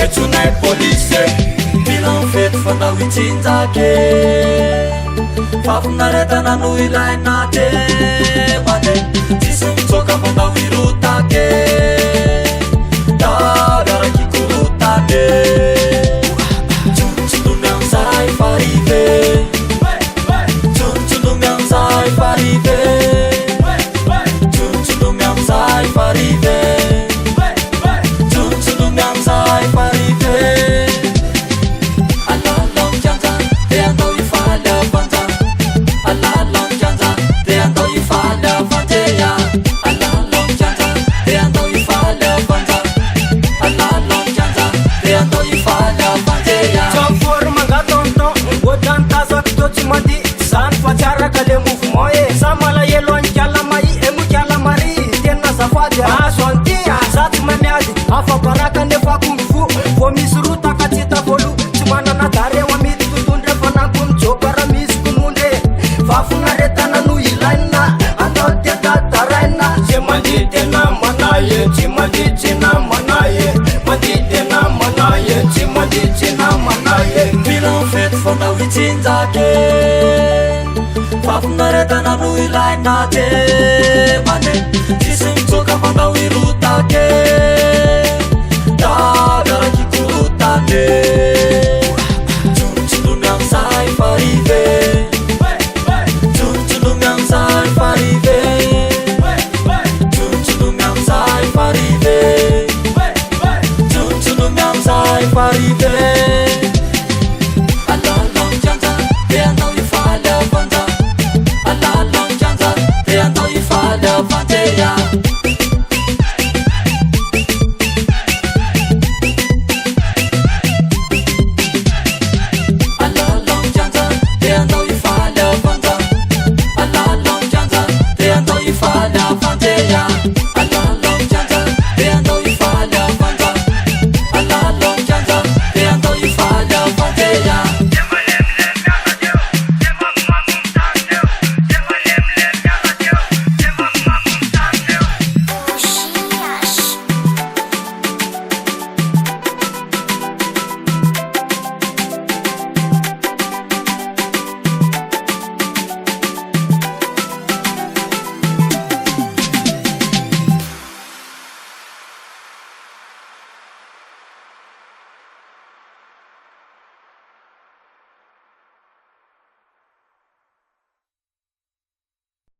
etsonay polisy milan fety fanao itsinjake fafinarentana no ilainate mane tsisy mitsoka fanao irotake daviaraky korotane tsontsolomy amizay farive tsontsolomy amizay farive tsontsolomy amizay farive tsontsolomy amizay farive alalonjanja de andao ifaly avanja alalonjanja de andao ifaly avanjeya alalonjanja de andao ifaly avanja alalonjanja de andao ifaly avanjeya Jofory mangatonton odantazaky to tsy mandi zany fa tiaraka le mouvement e sa malahelo ankialamai emokialamary tena zafady azo antia za tsy mamiady afabaraka nefa akombofo vo misy rotaka tsy hita volo tsy manana dareo amidy totondre fa nampo mijoba raha misy konondre vafinaretana no ilaina andao tiatadaraina tsy mandihy tena manaye tsy mandihy tsy namanaye mandihy tena manaye tsy mandihy tsy namanaye milan fety fanao itsinjake fafinaretana no ilainate mane tsisy mitsoka fanao irotake daviaraky korotane tsontsolomy amizay farive tsontsolomy amizay farive tsontsolomy amizay farive tsontsolomy amizay farive